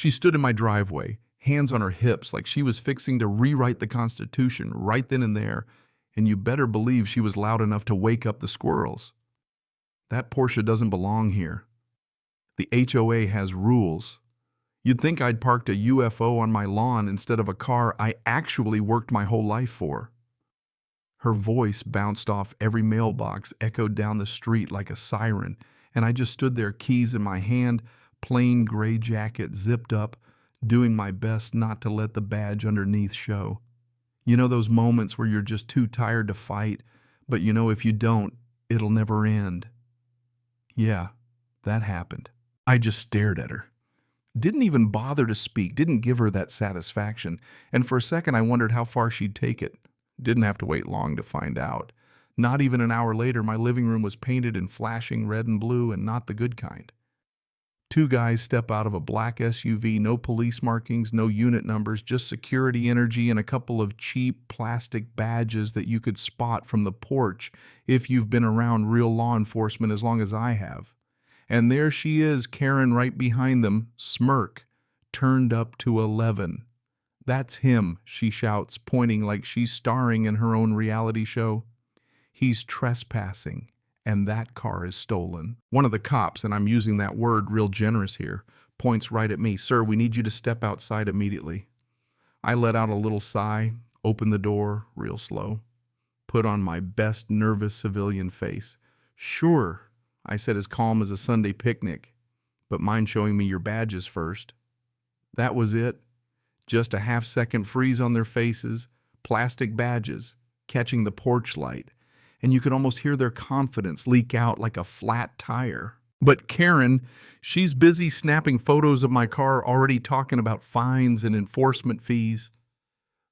She stood in my driveway, hands on her hips, like she was fixing to rewrite the Constitution right then and there, and you better believe she was loud enough to wake up the squirrels. That Porsche doesn't belong here. The HOA has rules. You'd think I'd parked a UFO on my lawn instead of a car I actually worked my whole life for. Her voice bounced off every mailbox, echoed down the street like a siren, and I just stood there, keys in my hand, plain gray jacket zipped up, doing my best not to let the badge underneath show. You know those moments where you're just too tired to fight, but you know if you don't, it'll never end. Yeah, that happened. I just stared at her. Didn't even bother to speak, didn't give her that satisfaction, and for a second I wondered how far she'd take it. Didn't have to wait long to find out. Not even an hour later, my living room was painted in flashing red and blue, and not the good kind. Two guys step out of a black SUV, no police markings, no unit numbers, just security energy and a couple of cheap plastic badges that you could spot from the porch if you've been around real law enforcement as long as I have. And there she is, Karen right behind them, smirk, turned up to 11. That's him, she shouts, pointing like she's starring in her own reality show. He's trespassing, and that car is stolen. One of the cops, and I'm using that word real generous here, points right at me. Sir, we need you to step outside immediately. I let out a little sigh, opened the door real slow, put on my best nervous civilian face. Sure, I said as calm as a Sunday picnic, but mind showing me your badges first. That was it. Just a half-second freeze on their faces, plastic badges, catching the porch light, and you could almost hear their confidence leak out like a flat tire. But Karen, she's busy snapping photos of my car, already talking about fines and enforcement fees.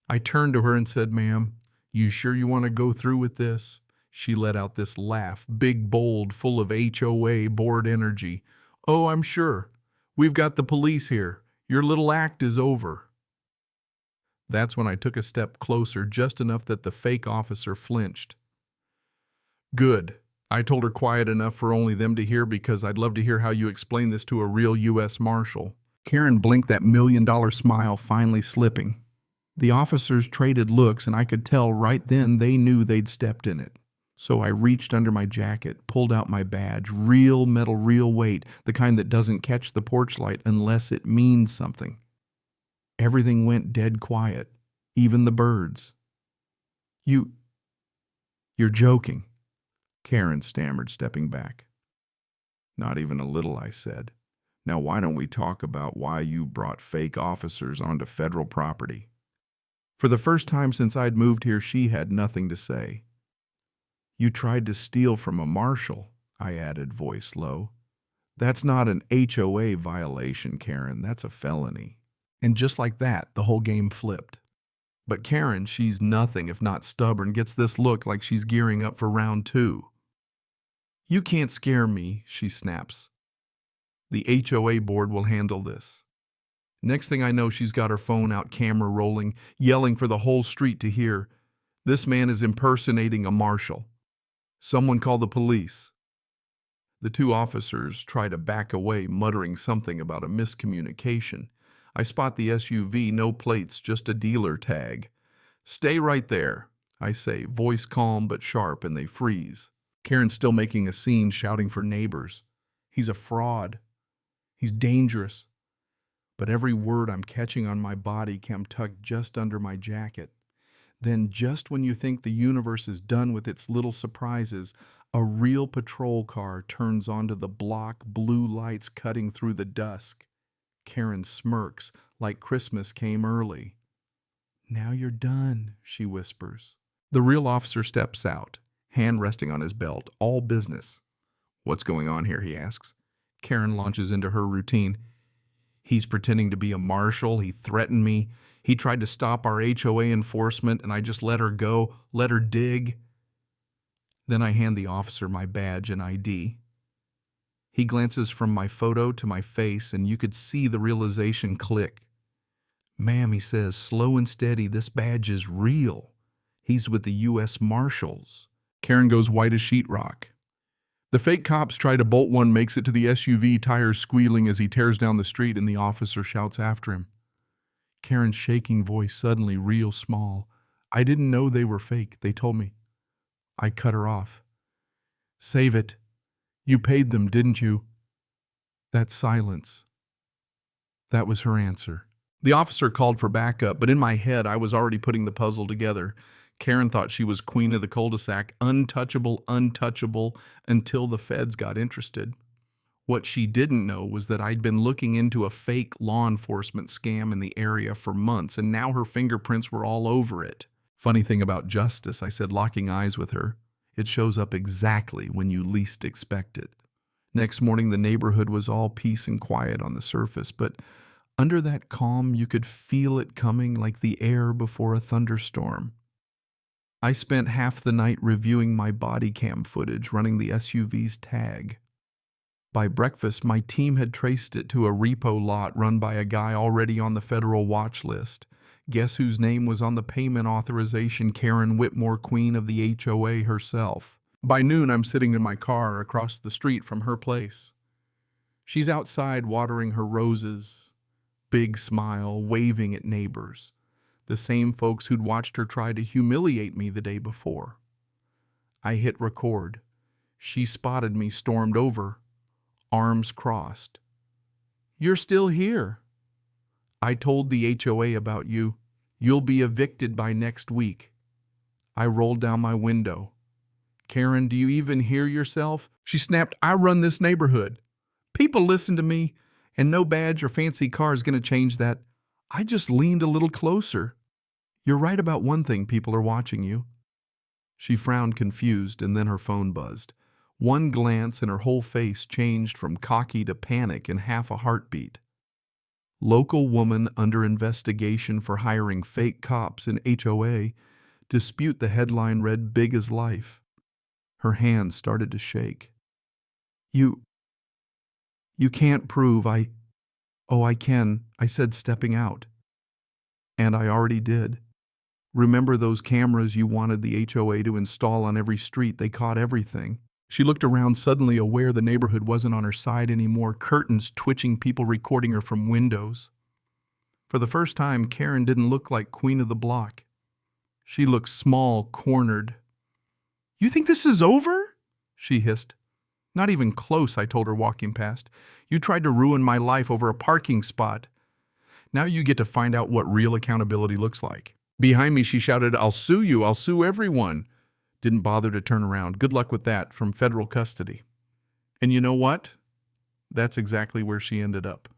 I turned to her and said, "Ma'am, you sure you want to go through with this?" She let out this laugh, big, bold, full of HOA board energy. "Oh, I'm sure. We've got the police here. Your little act is over." That's when I took a step closer, just enough that the fake officer flinched. "Good." I told her quiet enough for only them to hear, because I'd love to hear how you explain this to a real U.S. Marshal. Karen blinked, that $1,000,000 smile finally slipping. The officers traded looks, and I could tell right then they knew they'd stepped in it. So I reached under my jacket, pulled out my badge, real metal, real weight, the kind that doesn't catch the porch light unless it means something. Everything went dead quiet, even the birds. You're joking," Karen stammered, stepping back. "Not even a little," I said. "Now why don't we talk about why you brought fake officers onto federal property?" For the first time since I'd moved here, she had nothing to say. "You tried to steal from a marshal," I added, voice low. "That's not an HOA violation, Karen. That's a felony." And just like that, the whole game flipped. But Karen, she's nothing if not stubborn, gets this look like she's gearing up for round 2. "You can't scare me," she snaps. "The HOA board will handle this." Next thing I know, she's got her phone out, camera rolling, yelling for the whole street to hear. This man is impersonating a marshal. "Someone call the police." The two officers try to back away, muttering something about a miscommunication. I spot the SUV, no plates, just a dealer tag. "Stay right there," I say, voice calm but sharp, and they freeze. Karen's still making a scene, shouting for neighbors. He's a fraud. He's dangerous. But every word I'm catching on my body cam tucked just under my jacket. Then, just when you think the universe is done with its little surprises, a real patrol car turns onto the block, blue lights cutting through the dusk. Karen smirks, like Christmas came early. "Now you're done," she whispers. The real officer steps out, hand resting on his belt, all business. "What's going on here?" he asks. Karen launches into her routine. "He's pretending to be a marshal. He threatened me. He tried to stop our HOA enforcement, and I just let her go, let her dig." Then I hand the officer my badge and ID. He glances from my photo to my face, and you could see the realization click. "Ma'am," he says, slow and steady, "this badge is real. He's with the U.S. Marshals." Karen goes white as sheetrock. The fake cops try to bolt. One makes it to the SUV, tires squealing as he tears down the street, and the officer shouts after him. Karen's shaking voice suddenly real small. I didn't know they were fake, they told me. I cut her off. Save it. You paid them, didn't you? That silence. That was her answer. The officer called for backup, but in my head I was already putting the puzzle together. Karen thought she was queen of the cul-de-sac, untouchable, until the feds got interested. What she didn't know was that I'd been looking into a fake law enforcement scam in the area for months, and now her fingerprints were all over it. Funny thing about justice, I said, locking eyes with her. It shows up exactly when you least expect it. Next morning, the neighborhood was all peace and quiet on the surface, but under that calm, you could feel it coming like the air before a thunderstorm. I spent half the night reviewing my body cam footage, running the SUV's tag. By breakfast, my team had traced it to a repo lot run by a guy already on the federal watch list. Guess whose name was on the payment authorization? Karen Whitmore, queen of the HOA herself. By noon, I'm sitting in my car across the street from her place. She's outside watering her roses, big smile, waving at neighbors, the same folks who'd watched her try to humiliate me the day before. I hit record. She spotted me, stormed over, arms crossed. You're still here. I told the HOA about you. You'll be evicted by next week. I rolled down my window. Karen, do you even hear yourself? She snapped, I run this neighborhood. People listen to me, and no badge or fancy car is going to change that. I just leaned a little closer. You're right about one thing, people are watching you. She frowned confused, and then her phone buzzed. One glance and her whole face changed from cocky to panic in half a heartbeat. Local woman under investigation for hiring fake cops in HOA. Dispute, the headline read big as life. Her hands started to shake. You can't prove Oh, I can, I said, stepping out. And I already did. Remember those cameras you wanted the HOA to install on every street? They caught everything. She looked around, suddenly aware the neighborhood wasn't on her side anymore, curtains twitching, people recording her from windows. For the first time, Karen didn't look like queen of the block. She looked small, cornered. You think this is over? She hissed. Not even close, I told her, walking past. You tried to ruin my life over a parking spot. Now you get to find out what real accountability looks like. Behind me, she shouted, I'll sue you, I'll sue everyone. Didn't bother to turn around. Good luck with that, from federal custody. And you know what? That's exactly where she ended up.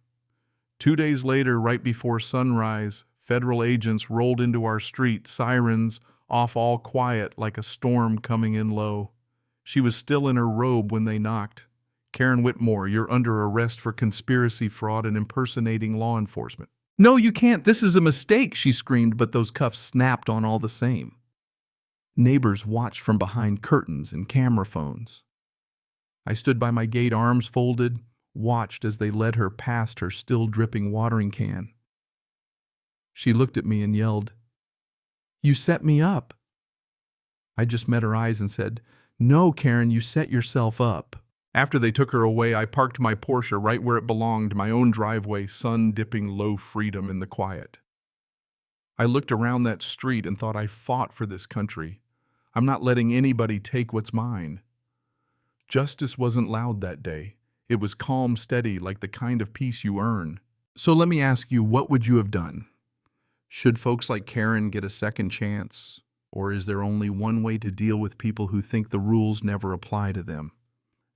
2 days later, right before sunrise, federal agents rolled into our street, sirens off, all quiet like a storm coming in low. She was still in her robe when they knocked. Karen Whitmore, you're under arrest for conspiracy, fraud, and impersonating law enforcement. No, you can't. This is a mistake, she screamed, but those cuffs snapped on all the same. Neighbors watched from behind curtains and camera phones. I stood by my gate, arms folded, watched as they led her past her still dripping watering can. She looked at me and yelled, You set me up. I just met her eyes and said, No, Karen, you set yourself up. After they took her away, I parked my Porsche right where it belonged, my own driveway, sun-dipping low freedom in the quiet. I looked around that street and thought, I fought for this country. I'm not letting anybody take what's mine. Justice wasn't loud that day. It was calm, steady, like the kind of peace you earn. So let me ask you, what would you have done? Should folks like Karen get a second chance? Or is there only one way to deal with people who think the rules never apply to them?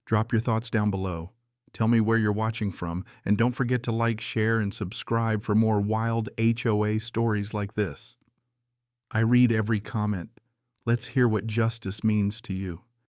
Drop your thoughts down below. Tell me where you're watching from, and don't forget to like, share, and subscribe for more wild HOA stories like this. I read every comment. Let's hear what justice means to you.